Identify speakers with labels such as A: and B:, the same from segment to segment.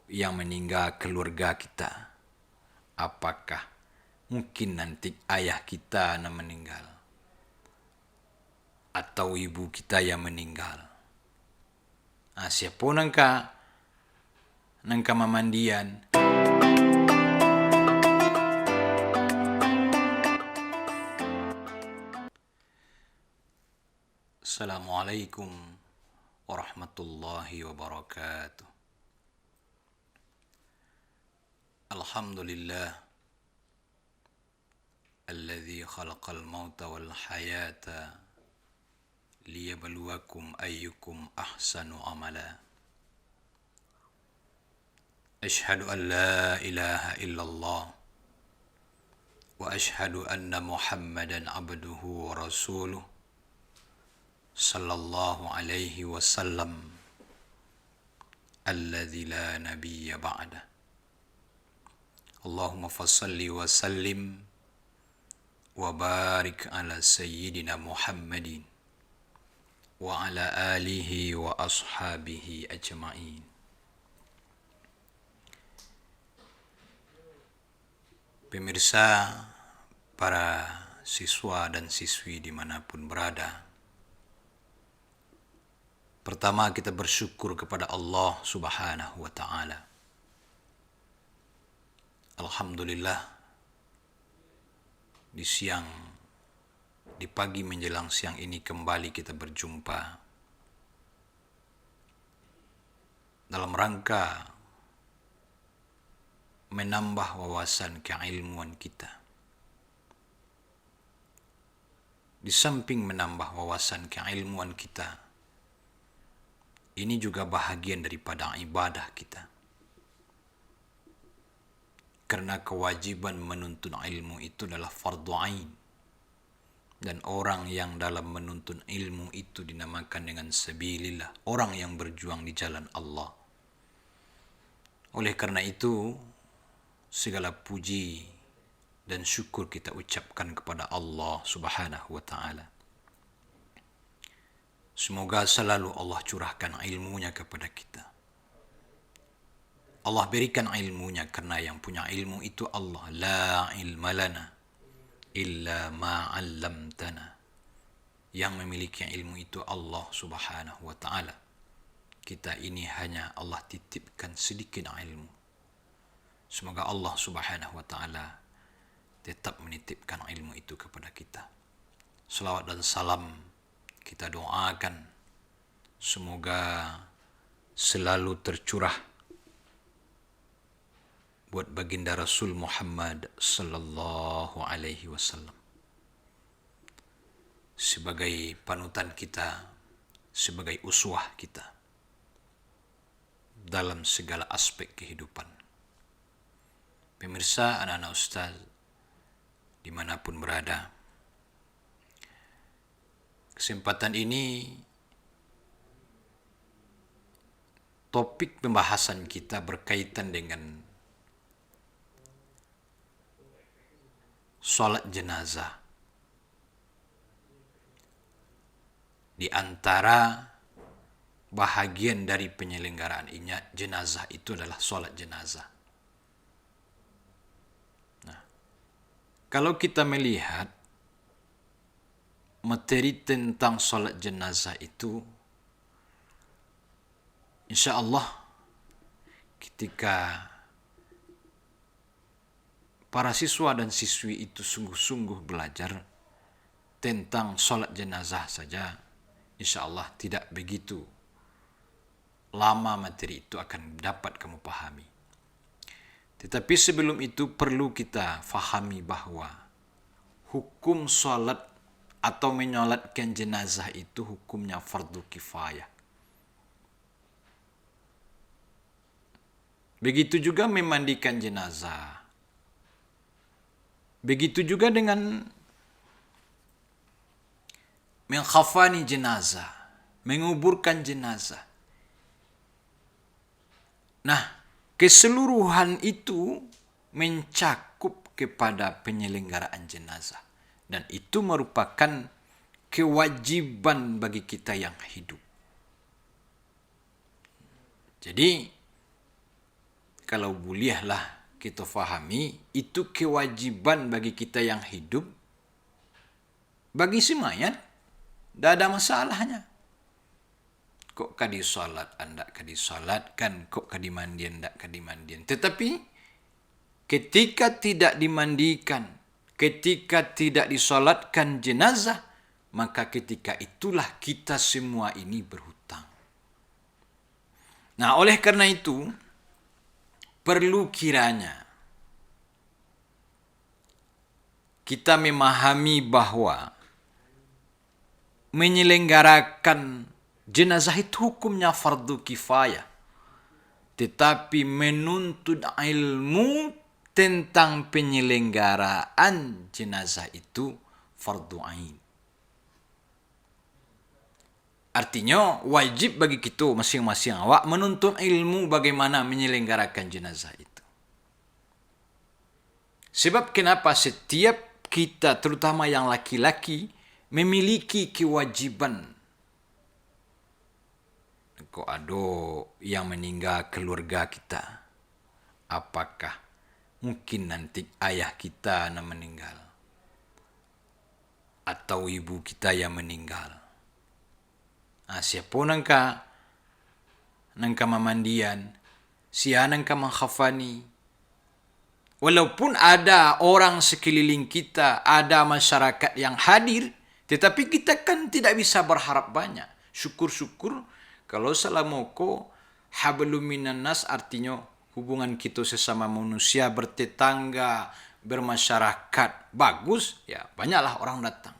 A: yang meninggal keluarga kita. Apakah mungkin nanti ayah kita yang meninggal atau ibu kita yang meninggal. Siapa nangka mamandian. Assalamualaikum warahmatullahi wabarakatuh. Alhamdulillah alladzi khalaqal mauta wal hayata liyabluwakum ayyukum ahsanu amala. Ashhadu an la ilaha illallah wa ashhadu anna Muhammadan abduhu wa rasuluh sallallahu alaihi wasallam alladzi la nabiyya ba'dah. Allahumma fassalli wa sallim wa barik ala sayyidina Muhammadin wa ala alihi wa ashabihi ajma'in. Pemirsa, para siswa dan siswi dimanapun berada, pertama kita bersyukur kepada Allah Subhanahu wa ta'ala. Alhamdulillah, di pagi menjelang siang ini kembali kita berjumpa dalam rangka menambah wawasan keilmuan kita. Di samping menambah wawasan keilmuan kita, ini juga bahagian daripada ibadah kita. Karena kewajiban menuntut ilmu itu adalah fardu ain. Dan orang yang dalam menuntut ilmu itu dinamakan dengan sabilillah, orang yang berjuang di jalan Allah. Oleh karena itu, segala puji dan syukur kita ucapkan kepada Allah Subhanahu wa ta'ala. Semoga selalu Allah curahkan ilmunya kepada kita. Allah berikan ilmunya karena yang punya ilmu itu Allah. La ilma lana illa ma 'allamtana. Yang memiliki ilmu itu Allah Subhanahu wa ta'ala. Kita ini hanya Allah titipkan sedikit ilmu. Semoga Allah Subhanahu wa ta'ala tetap menitipkan ilmu itu kepada kita. Salawat dan salam kita doakan semoga selalu tercurah buat baginda Rasul Muhammad sallallahu alaihi wasallam sebagai panutan kita, sebagai uswah kita dalam segala aspek kehidupan. Pemirsa, anak-anak ustaz dimanapun berada, kesempatan ini topik pembahasan kita berkaitan dengan salat jenazah. Di antara bahagian dari penyelenggaraan jenazah itu adalah salat jenazah. Nah, kalau kita melihat materi tentang salat jenazah itu, insya Allah ketika para siswa dan siswi itu sungguh-sungguh belajar tentang salat jenazah saja, insya Allah tidak begitu lama materi itu akan dapat kamu pahami. Tetapi sebelum itu perlu kita fahami bahwa hukum salat atau menyolatkan jenazah itu hukumnya fardu kifayah. Begitu juga memandikan jenazah. Begitu juga dengan mengkhafani jenazah, menguburkan jenazah. Nah, keseluruhan itu mencakup kepada penyelenggaraan jenazah. Dan itu merupakan kewajiban bagi kita yang hidup. Jadi, kalau bolehlah kita fahami, itu kewajiban bagi kita yang hidup. Bagi si mayat, tidak ada masalahnya. Kok kadi salat, anda kadi salatkan, kok kadi mandian, tidak kadi mandian. Tetapi ketika tidak dimandikan, ketika tidak disolatkan jenazah, maka ketika itulah kita semua ini berhutang. Nah, oleh karena itu, perlu kiranya kita memahami bahwa menyelenggarakan jenazah itu hukumnya fardu kifayah. Tetapi menuntut ilmu tentang penyelenggaraan jenazah itu fardu ain. Artinya wajib bagi kita masing-masing awak menuntut ilmu bagaimana menyelenggarakan jenazah itu. Sebab kenapa setiap kita, terutama yang laki-laki, memiliki kewajiban. Kok ada yang meninggal keluarga kita. Apakah mungkin nanti ayah kita yang meninggal? Atau ibu kita yang meninggal? Siapa nangka memandian, siapa nangka menghafani. Walaupun ada orang sekeliling kita, ada masyarakat yang hadir, tetapi kita kan tidak bisa berharap banyak. Syukur-syukur kalau salamoko hablum minan nas, artinya hubungan kita sesama manusia, bertetangga, bermasyarakat bagus, ya banyaklah orang datang.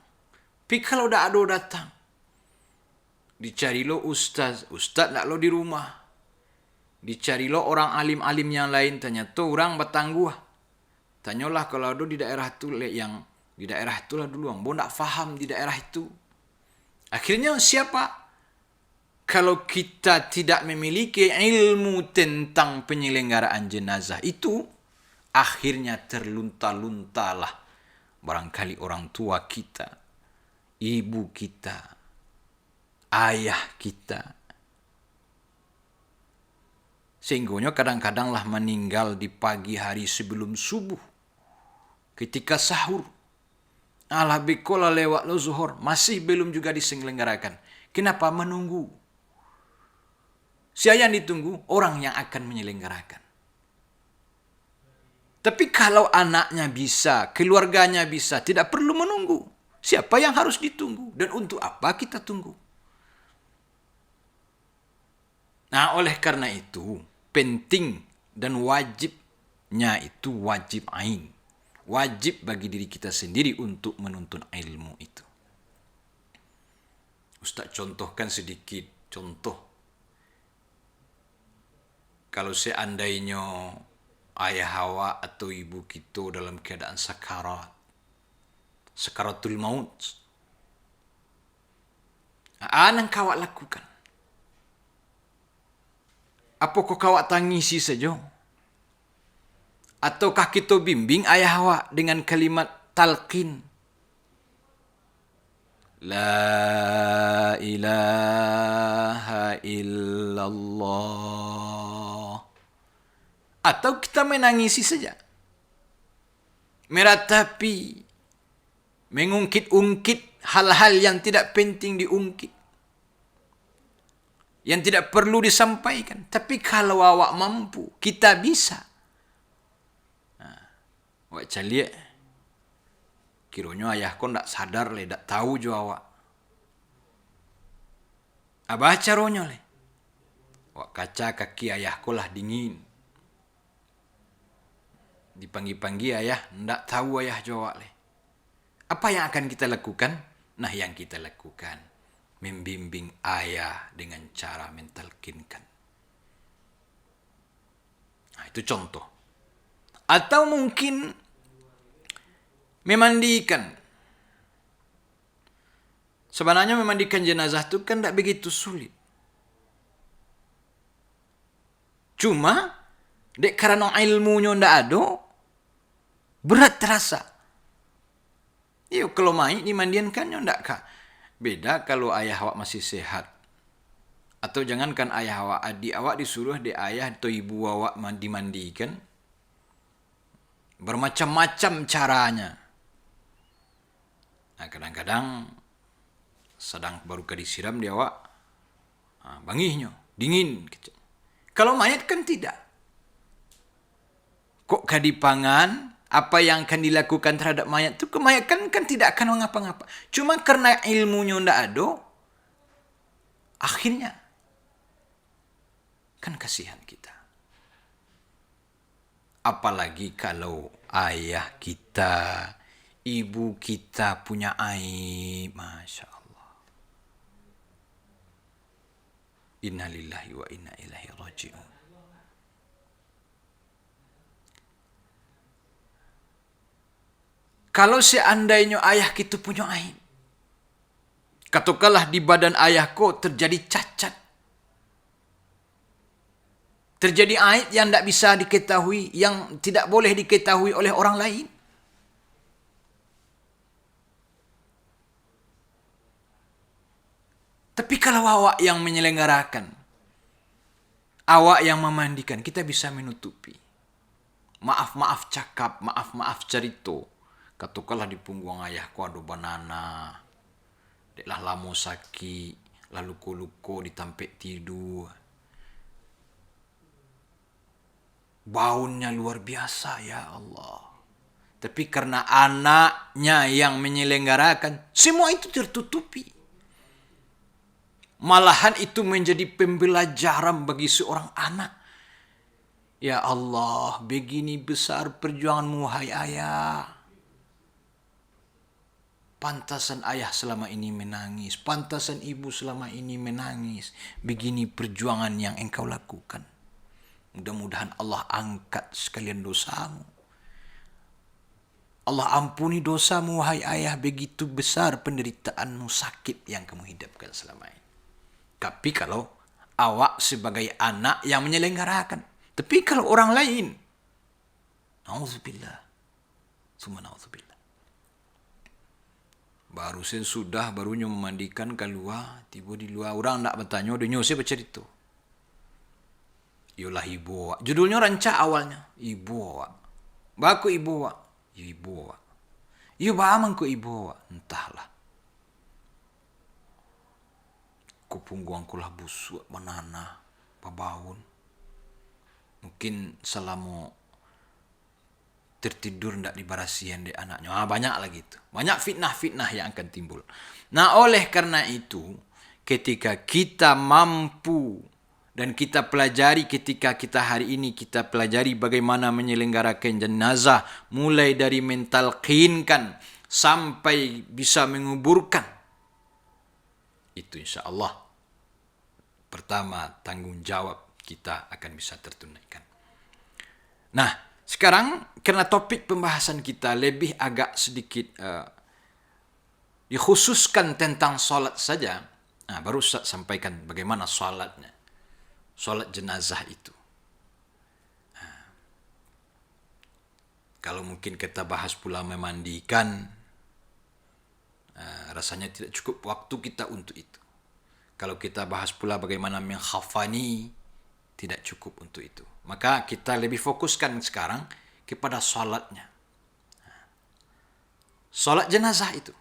A: Tapi kalau tidak ada datang, dicari lo ustaz nak lo di rumah. Dicari lo orang alim-alim yang lain, tanya tu orang bertangguh. Tanyalah kalau ada di daerah tu, yang di daerah itulah dulu, yang nak faham di daerah itu. Akhirnya siapa? Kalau kita tidak memiliki ilmu tentang penyelenggaraan jenazah itu, akhirnya terlunta-luntalah barangkali orang tua kita, ibu kita, ayah kita. Sehingga kadang-kadanglah meninggal di pagi hari sebelum subuh. Ketika sahur. Alah bikola lewat lo zuhur. Masih belum juga diselenggarakan. Kenapa menunggu? Siapa yang ditunggu? Orang yang akan menyelenggarakan. Tapi kalau anaknya bisa, keluarganya bisa, tidak perlu menunggu. Siapa yang harus ditunggu? Dan untuk apa kita tunggu? Nah, oleh karena itu, penting dan wajibnya itu wajib ain. Wajib bagi diri kita sendiri untuk menuntut ilmu itu. Ustaz contohkan sedikit contoh. Kalau seandainya ayah hawa atau ibu kita dalam keadaan sakaratul maut, apa yang kau lakukan? Apakah kau tangisi saja? Ataukah kita bimbing ayah awak dengan kalimat talqin? La ilaha illallah. Atau kita menangisi saja? Meratapi, mengungkit-ungkit hal-hal yang tidak penting diungkit, yang tidak perlu disampaikan. Tapi kalau awak mampu, kita bisa. Awak caliak. Kiranya ayah kau tak sadar le, tak tahu jo awak. Abah caranya le. Awak kaca kaki ayah kau lah dingin. Dipanggil-panggil ayah, tak tahu ayah jo awak le. Apa yang akan kita lakukan? Nah, yang kita lakukan membimbing ayah dengan cara mentalkinkan. Nah, itu contoh. Atau mungkin memandikan. Sebenarnya memandikan jenazah itu kan tidak begitu sulit. Cuma, karena ilmunya tidak ada, berat terasa. Kalau main dimandikan tidak kah? Beda kalau ayah awak masih sehat. Atau jangankan ayah awak, adik awak disuruh di ayah atau ibu awak dimandikan. Bermacam-macam caranya. Nah, kadang-kadang sedang baru disiram dia awak, bangihnya, dingin. Kalau mayat kan tidak. Kok kadipangan, apa yang akan dilakukan terhadap mayat itu, mayat kan tidak akan mengapa-ngapa. Cuma karena ilmunya tidak ada, akhirnya kan kasihan kita. Apalagi kalau ayah kita, ibu kita punya aib, Masya Allah. Inna lillahi wa inna ilaihi raji'un. Kalau seandainya ayah kita punya aib, katakanlah di badan ayahku terjadi cacat, terjadi aib yang tidak bisa diketahui, yang tidak boleh diketahui oleh orang lain. Tapi kalau awak yang menyelenggarakan, awak yang memandikan, kita bisa menutupi. Maaf-maaf cakap, maaf-maaf cerita. Katakanlah di punggung ayahku ada banana, deklah lama sakit, lalu luka-luka ditampik tidur. Baunya luar biasa, ya Allah. Tapi karena anaknya yang menyelenggarakan, semua itu tertutupi. Malahan itu menjadi pembelajaran bagi seorang anak. Ya Allah, begini besar perjuanganmu, hai ayah. Pantasan ayah selama ini menangis, pantasan ibu selama ini menangis. Begini perjuangan yang engkau lakukan. Mudah-mudahan Allah angkat sekalian dosamu. Allah ampuni dosamu, hai ayah, begitu besar penderitaanmu, sakit yang kamu hidapkan selama ini. Tapi kalau awak sebagai anak yang menyelenggarakan. Tapi kalau orang lain, na'udzubillah, summa na'udzubillah. Barunya memandikan keluar, tiba di luar, orang nak bertanya, dia nyusi bercerita. Yolah ibu awak. Judulnya rancak awalnya. Ibu awak. Baku ibu awak. Ibu awak. Yo baaman ku ibu awak. Entahlah. Ku pungguangku lah busuk, menanah, pabaun. Mungkin selama tertidur ndak dibarasian di anaknya. Banyak lagi itu. Banyak fitnah-fitnah yang akan timbul. Nah, oleh karena itu, ketika kita mampu dan kita pelajari, ketika kita hari ini kita pelajari bagaimana menyelenggarakan jenazah, mulai dari mentalqinkan sampai bisa menguburkan. Itu insya Allah pertama tanggung jawab kita akan bisa tertunaikan. Nah, sekarang karena topik pembahasan kita lebih agak sedikit dikhususkan tentang solat saja. Nah, baru Ustaz sampaikan bagaimana solatnya. Solat jenazah itu. Nah, kalau mungkin kita bahas pula memandikan, rasanya tidak cukup waktu kita untuk itu. Kalau kita bahas pula bagaimana mengkhafani, tidak cukup untuk itu. Maka kita lebih fokuskan sekarang kepada solatnya. Solat jenazah itu.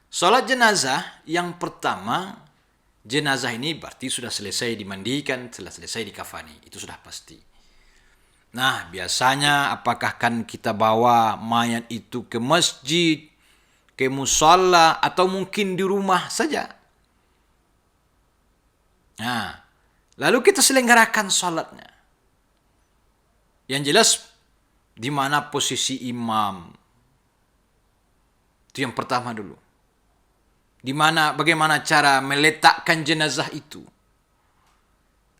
A: Solat jenazah yang pertama, jenazah ini berarti sudah selesai dimandikan, sudah selesai dikafani. Itu sudah pasti. Nah, biasanya apakah kan kita bawa mayat itu ke masjid, ke musalla, atau mungkin di rumah saja. Nah, lalu kita selenggarakan salatnya. Yang jelas, di mana posisi imam. Itu yang pertama dulu. Bagaimana cara meletakkan jenazah itu.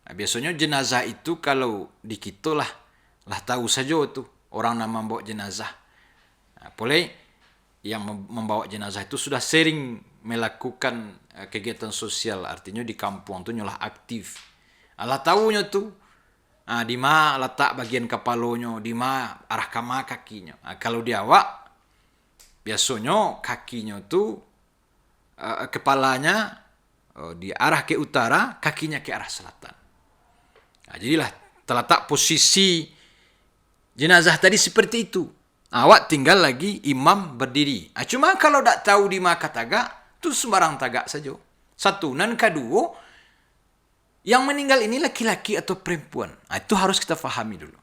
A: Nah, biasanya jenazah itu kalau di kita lah tahu saja tu orang nak membawa jenazah. Nah, boleh yang membawa jenazah itu sudah sering melakukan kegiatan sosial, artinya di kampung tu nyolah aktif. Allah tahunya tu di mana letak bagian kepalanya, di mana arah kama kakinya. Nah, kalau di awak biasanya kakinya tu kepalanya di arah ke utara, kakinya ke arah selatan. Nah, jadilah terletak posisi jenazah tadi seperti itu. Awak tinggal lagi imam berdiri. Cuma kalau tak tahu di mana tagak, tu sembarang tagak saja. Satu. Dan kedua, yang meninggal ini laki-laki atau perempuan. Itu harus kita fahami dulu.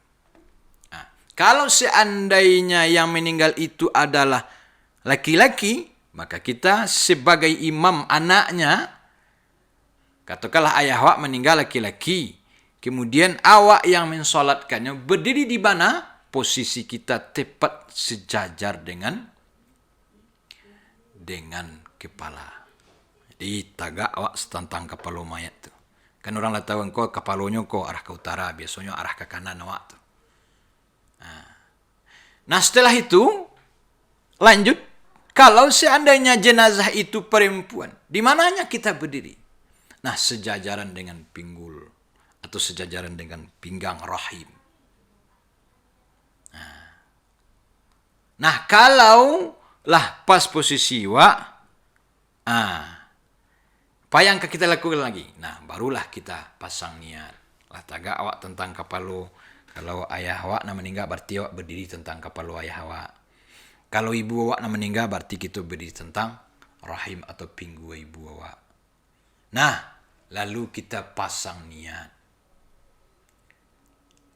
A: Kalau seandainya yang meninggal itu adalah laki-laki, maka kita sebagai imam anaknya, katakanlah ayah awak meninggal laki-laki, kemudian awak yang mensolatkannya berdiri di mana? Posisi kita tepat sejajar dengan kepala. Jadi tagak awak setantang kepala mayat tu. Kan orang lah tahu engkau kepalanya kau arah ke utara, biasanya arah ke kanan awak tu. Nah setelah itu lanjut, kalau seandainya jenazah itu perempuan, di mananya kita berdiri? Nah sejajaran dengan pinggul atau sejajaran dengan pinggang rahim. Nah, kalau lah pas posisi apa yang kita lakukan lagi? Nah, barulah kita pasang niat. Lah tagak awak tentang kepala. Kalau ayah awak nak meninggal, berarti awak berdiri tentang kepala ayah awak. Kalau ibu awak nak meninggal, berarti kita berdiri tentang rahim atau pinggul ibu awak. Nah, lalu kita pasang niat.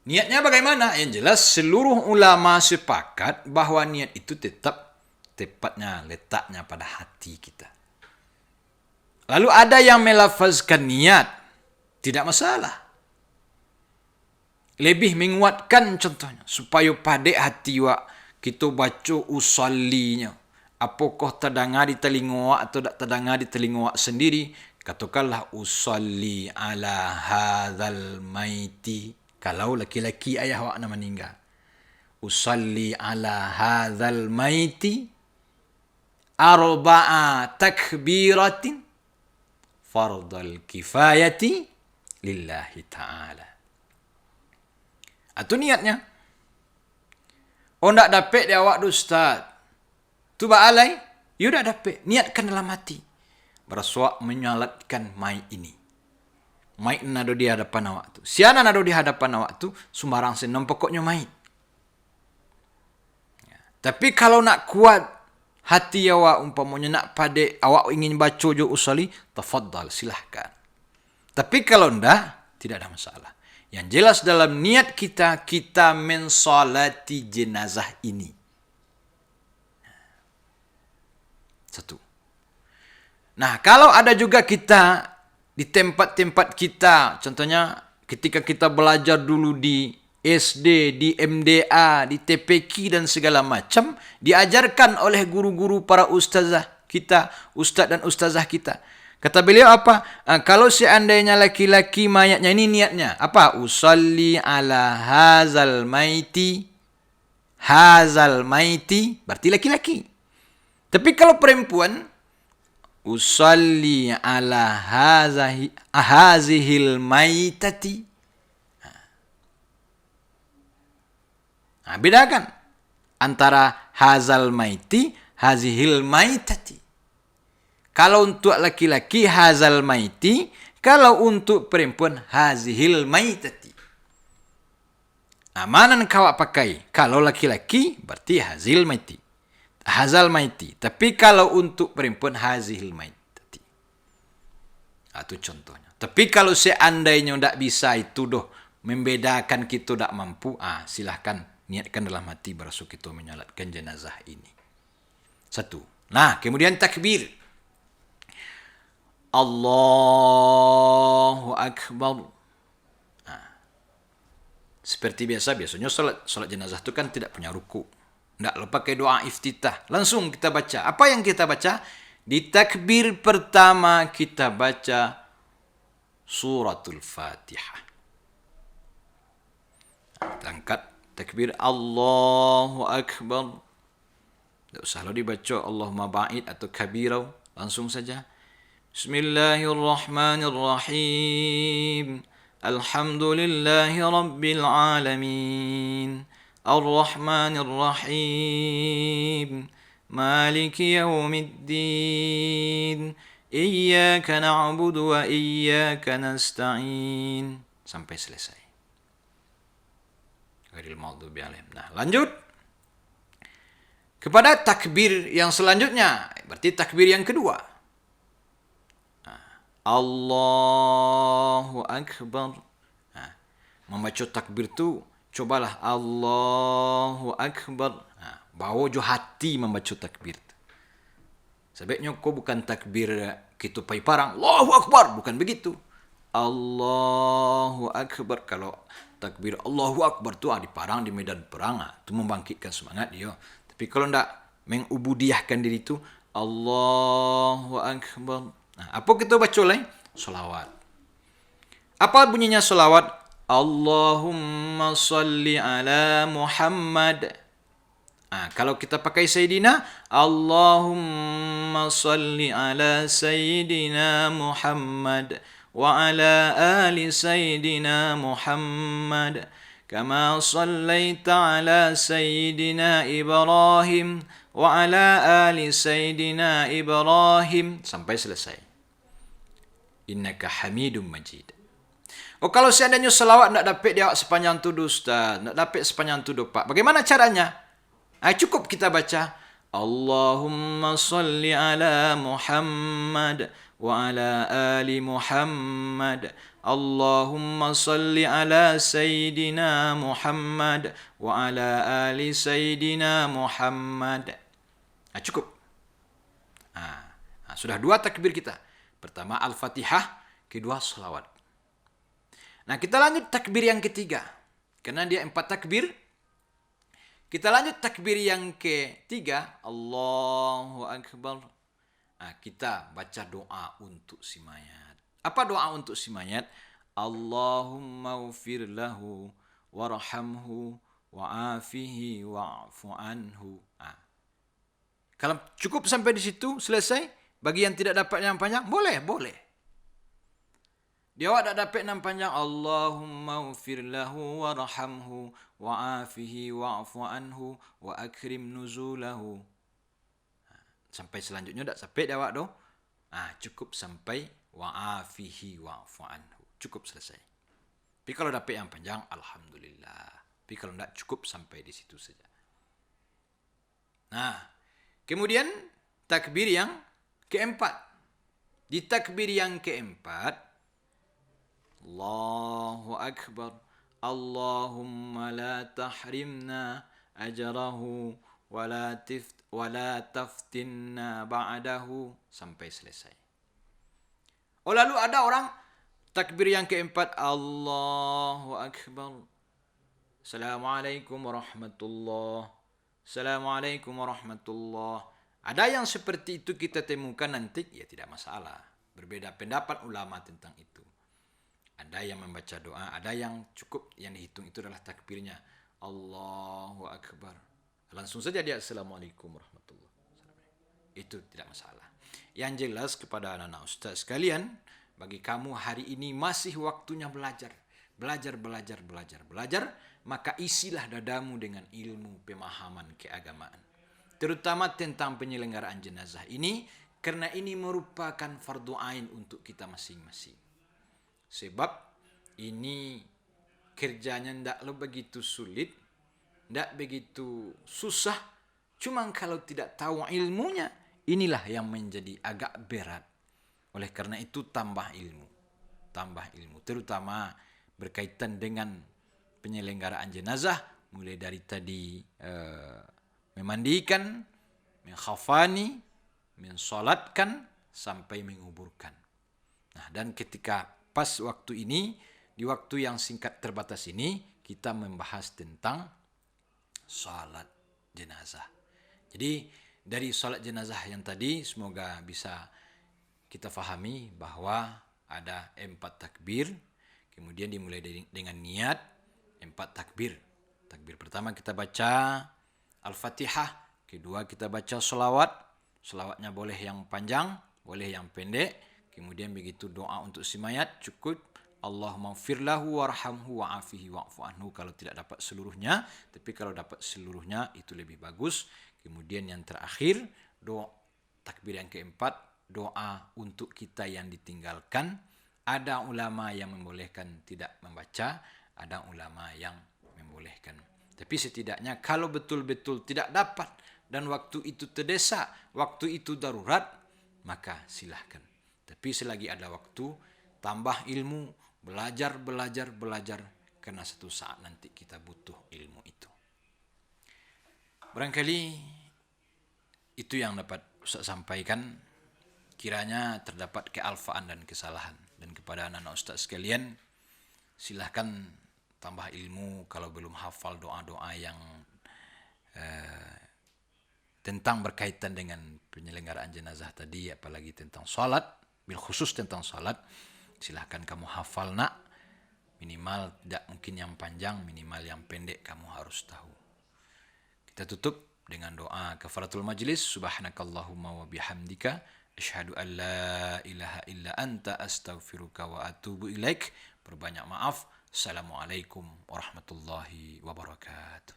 A: Niatnya bagaimana? Yang jelas seluruh ulama sepakat bahawa niat itu tetap tepatnya letaknya pada hati kita. Lalu ada yang melafazkan niat, tidak masalah. Lebih menguatkan contohnya supaya pada hati wak kita baca usallinya. Apakah terdengar di telinga wak atau tak terdengar di telinga wak sendiri? Katakanlah usalli ala hadzal maiti. Kalau laki-laki ayah awak nak meninggal. Usalli ala hadzal maiti arba'a takbiratin fardal kifayati lillahi ta'ala. Itu niatnya. Oh tak dapat dia awak tu ustaz. Tu ba'alai. You tak dapat. Niatkan dalam hati. Bersuak menyalatkan mai ini. Mait nado di hadapan awak tu. Siana nado di hadapan awak tu, sembarang senam pokoknya mait. Ya. Tapi kalau nak kuat hati awak, umpamanya nak pada awak ingin baca jo usali, tafaddal, silahkan. Tapi kalau ndak, tidak ada masalah. Yang jelas dalam niat kita, kita mensolati jenazah ini. Satu. Nah, kalau ada juga kita di tempat-tempat kita, contohnya ketika kita belajar dulu di SD, di MDA, di TPQ dan segala macam, diajarkan oleh guru-guru para ustazah kita, ustaz dan ustazah kita. Kata beliau apa? Kalau seandainya laki-laki mayatnya, ini niatnya apa? Usalli ala hazal maiti. Hazal maiti berarti laki-laki. Tapi kalau perempuan, usalli ala hazihil maitati. Bedakan antara hazal maiti, hazihil maitati. Kalau untuk laki-laki hazal maiti, kalau untuk perempuan hazihil maitati. Mana kau pakai? Kalau laki-laki berarti hazil maiti. Hazal maiti. Tapi kalau untuk perempuan hazihil maitati. Itu contohnya. Tapi kalau seandainya tidak bisa itu doh membedakan kita tidak mampu, silahkan niatkan dalam hati berasa kita menyalatkan jenazah ini. Satu. Nah, kemudian takbir. Allahu Akbar. Seperti biasanya salat jenazah itu kan tidak punya ruku. Tidak pakai doa iftitah. Langsung kita baca. Apa yang kita baca? Di takbir pertama kita baca suratul Fatihah. Kita angkat takbir Allahu Akbar. Tak usahlah dibaca Allahumma ba'id atau kabirau. Langsung saja. Bismillahirrahmanirrahim. Alhamdulillahi Rabbil Alamin. Ar-Rahmanir-Rahim. Maliki yawmiddin. Iyyaka na'budu wa iyyaka nasta'in. Sampai selesai. Ghairil maghdubi alaihim. Nah, lanjut kepada takbir yang selanjutnya. Berarti takbir yang kedua. Allahu Akbar. Nah, membaca takbir tu cobalah Allahu Akbar. Nah, bawa jo hati membaca takbir. Sebaiknya kau bukan takbir kita pai parang Allahu Akbar, bukan begitu. Allahu Akbar. Kalau takbir Allahu Akbar tu di parang di medan perang, tu membangkitkan semangat dia. Tapi kalau ndak mengubudiahkan diri tu Allahu Akbar. Nah, apa kita baca lain? Salawat. Apa bunyinya salawat? Allahumma salli ala Muhammad. Kalau kita pakai Sayyidina, Allahumma salli ala Sayyidina Muhammad wa ala ali Sayyidina Muhammad kama sallaita ala Sayyidina Ibrahim wa ala ali Sayyidina Ibrahim sampai selesai. Innaka Hamidum Majid. Oh, kalau seandainya selawat nak dapat dia sepanjang tu Ustaz, nak dapat sepanjang tu Pak. Bagaimana caranya? Cukup kita baca Allahumma salli ala Muhammad wa ala ali Muhammad. Allahumma salli ala Sayyidina Muhammad wa ala ali Sayyidina Muhammad. Cukup. Sudah 2 takbir kita. Pertama Al-Fatihah, kedua salawat. Nah, kita lanjut takbir yang ketiga. Karena dia 4 takbir. Kita lanjut takbir yang ketiga, Allahu Akbar. Kita baca doa untuk si mayat. Apa doa untuk si mayat? Allahumma ufir lahu warhamhu wa'afihi wa'fu anhu. Kalau cukup sampai di situ, selesai. Bagi yang tidak dapat yang panjang, boleh. Dia awak tak dapat yang panjang, Allahumma ufir lahu warhamhu wa'afihi wa'fu anhu wa akrim nuzulahu. Sampai selanjutnya tak sampai dia awak tu. Cukup sampai wa'afihi wa'fu anhu. Cukup selesai. Tapi kalau dapat yang panjang, alhamdulillah. Tapi kalau tak cukup sampai di situ saja. Nah, kemudian takbir yang keempat. Di takbir yang keempat, Allahu Akbar. Allahumma la tahrimna ajrahu wa la taftinna ba'dahu sampai selesai. Lalu ada orang takbir yang keempat Allahu Akbar. Assalamualaikum warahmatullahi. Assalamualaikum warahmatullahi. Ada yang seperti itu kita temukan nanti, ya tidak masalah. Berbeda pendapat ulama tentang itu. Ada yang membaca doa, ada yang cukup yang dihitung itu adalah takbirnya Allahu Akbar. Langsung saja dia Assalamualaikum warahmatullahi wabarakatuh. Itu tidak masalah. Yang jelas kepada anak-anak ustaz sekalian, bagi kamu hari ini masih waktunya belajar. Belajar. Maka isilah dadamu dengan ilmu pemahaman keagamaan. Terutama tentang penyelenggaraan jenazah ini, karena ini merupakan fardu ain untuk kita masing-masing. Sebab ini kerjanya tidak begitu sulit, tidak begitu susah. Cuma kalau tidak tahu ilmunya, inilah yang menjadi agak berat. Oleh karena itu tambah ilmu. Terutama berkaitan dengan penyelenggaraan jenazah. Mulai dari tadi memandikan, menghafani, mensolatkan, sampai menguburkan. Nah, dan ketika pas waktu ini, di waktu yang singkat terbatas ini, kita membahas tentang salat jenazah. Jadi dari salat jenazah yang tadi, semoga bisa kita fahami bahwa ada 4 takbir, kemudian dimulai dengan niat 4 takbir. Takbir pertama kita baca Al-Fatihah, kedua kita baca salawat. Salawatnya boleh yang panjang, boleh yang pendek. Kemudian begitu doa untuk si mayat cukup Allahumma ighfir lahu warhamhu wa'afihi wa'fu anhu kalau tidak dapat seluruhnya, tapi kalau dapat seluruhnya itu lebih bagus. Kemudian yang terakhir doa takbir yang keempat doa untuk kita yang ditinggalkan. Ada ulama yang membolehkan tidak membaca, ada ulama yang membolehkan. Tapi setidaknya kalau betul-betul tidak dapat dan waktu itu terdesak, waktu itu darurat, maka silahkan. Tapi selagi ada waktu, tambah ilmu, belajar, karena satu saat nanti kita butuh ilmu itu. Barangkali itu yang dapat Ustaz sampaikan. Kiranya terdapat kealfaan dan kesalahan. Dan kepada anak-anak Ustaz sekalian, silahkan tambah ilmu kalau belum hafal doa-doa yang tentang berkaitan dengan penyelenggaraan jenazah tadi, apalagi tentang salat, bil khusus tentang salat, silahkan kamu hafal nak. Minimal tidak mungkin yang panjang, minimal yang pendek kamu harus tahu. Kita tutup dengan doa kafaratul majlis. Subhanakallahumma wa bihamdika asyhadu an la ilaha illa anta astaghfiruka wa atubu ilaik. Berbanyak maaf. Assalamualaikum warahmatullahi wabarakatuh.